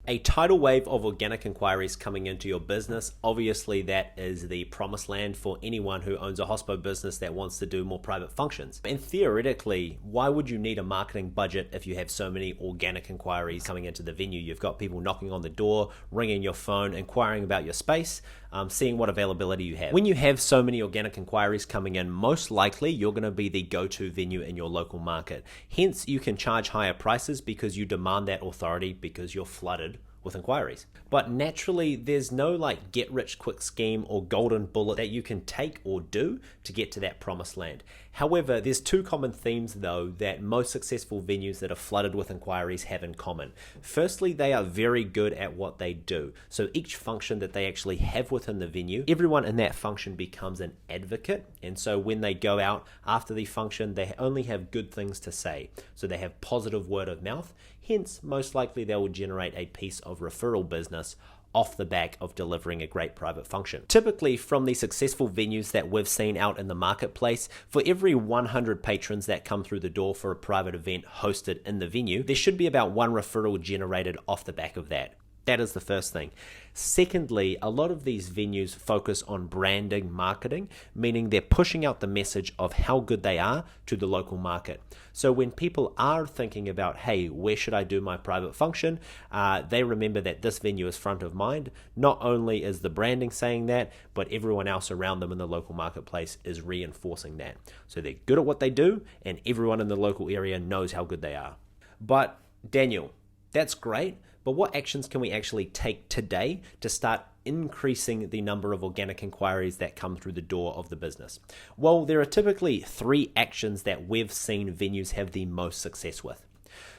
A tidal wave of organic inquiries coming into your business. Obviously, that is the promised land for anyone who owns a hospo business that wants to do more private functions. And theoretically, why would you need a marketing budget if you have so many organic inquiries coming into the venue? You've got people knocking on the door, ringing your phone, inquiring about your space, seeing what availability you have. When you have so many organic inquiries coming in, most likely you're going to be the go-to venue in your local market. Hence, you can charge higher prices because you demand that authority because you're flooded with inquiries. But naturally, there's no like get rich quick scheme or golden bullet that you can take or do to get to that promised land. However, there's two common themes though that most successful venues that are flooded with inquiries have in common. Firstly, they are very good at what they do. So each function that they actually have within the venue, everyone in that function becomes an advocate. And so when they go out after the function, they only have good things to say. So they have positive word of mouth. Hence, most likely they will generate a piece of referral business off the back of delivering a great private function. Typically, from the successful venues that we've seen out in the marketplace, for every 100 patrons that come through the door for a private event hosted in the venue, there should be about one referral generated off the back of that. That is the first thing. Secondly, a lot of these venues focus on branding, marketing, meaning they're pushing out the message of how good they are to the local market. So when people are thinking about, hey, where should I do my private function? They remember that this venue is front of mind. Not only is the branding saying that, but everyone else around them in the local marketplace is reinforcing that. So they're good at what they do, and everyone in the local area knows how good they are. But Daniel, that's great. But what actions can we actually take today to start increasing the number of organic inquiries that come through the door of the business? Well, there are typically three actions that we've seen venues have the most success with.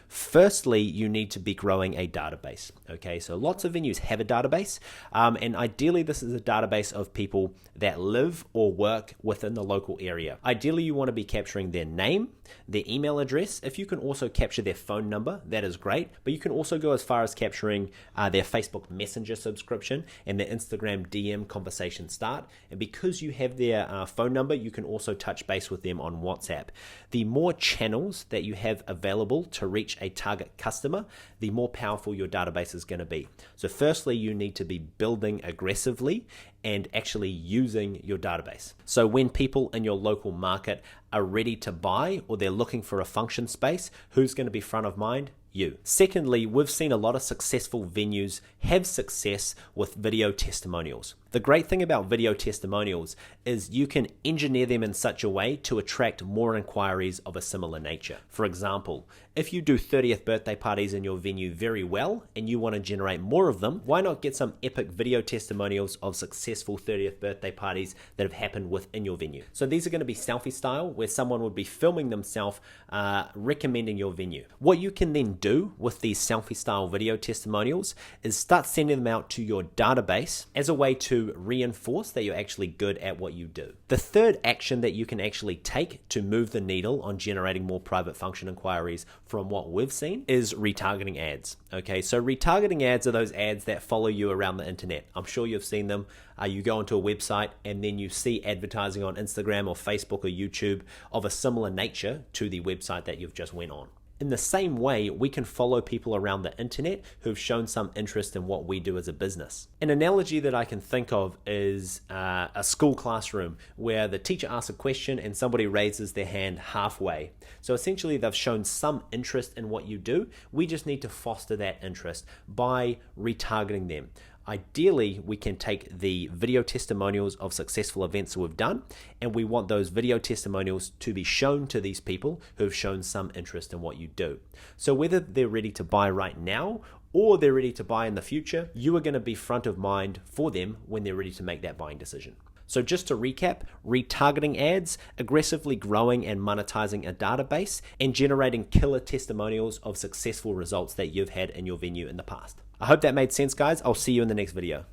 Firstly, you need to be growing a database. Okay, so lots of venues have a database, and ideally this is a database of people that live or work within the local area. Ideally, you want to be capturing their name, their email address. If you can also capture their phone number, that is great, but you can also go as far as capturing their Facebook Messenger subscription and their Instagram DM conversation start. And because you have their phone number, you can also touch base with them on WhatsApp. The more channels that you have available to reach a target customer, the more powerful your database is going to be. So firstly, you need to be building aggressively and actually using your database. So when people in your local market are ready to buy or they're looking for a function space, who's going to be front of mind? You. Secondly, we've seen a lot of successful venues have success with video testimonials. The great thing about video testimonials is you can engineer them in such a way to attract more inquiries of a similar nature. For example, if you do 30th birthday parties in your venue very well and you want to generate more of them, why not get some epic video testimonials of successful 30th birthday parties that have happened within your venue? So these are going to be selfie style, where someone would be filming themselves recommending your venue. What you can then do with these selfie style video testimonials is start sending them out to your database as a way to reinforce that you're actually good at what you do. The third action that you can actually take to move the needle on generating more private function inquiries from what we've seen is retargeting ads. Okay, so retargeting ads are those ads that follow you around the internet. I'm sure you've seen them. You go onto a website and then you see advertising on Instagram or Facebook or YouTube of a similar nature to the website that you've just went on. In the same way, we can follow people around the internet who've shown some interest in what we do as a business. An analogy that I can think of is a school classroom where the teacher asks a question and somebody raises their hand halfway. So essentially they've shown some interest in what you do. We just need to foster that interest by retargeting them. Ideally, we can take the video testimonials of successful events that we've done, and we want those video testimonials to be shown to these people who have shown some interest in what you do. So whether they're ready to buy right now or they're ready to buy in the future, you are going to be front of mind for them when they're ready to make that buying decision. So just to recap, retargeting ads, aggressively growing and monetizing a database, and generating killer testimonials of successful results that you've had in your venue in the past. I hope that made sense, guys. I'll see you in the next video.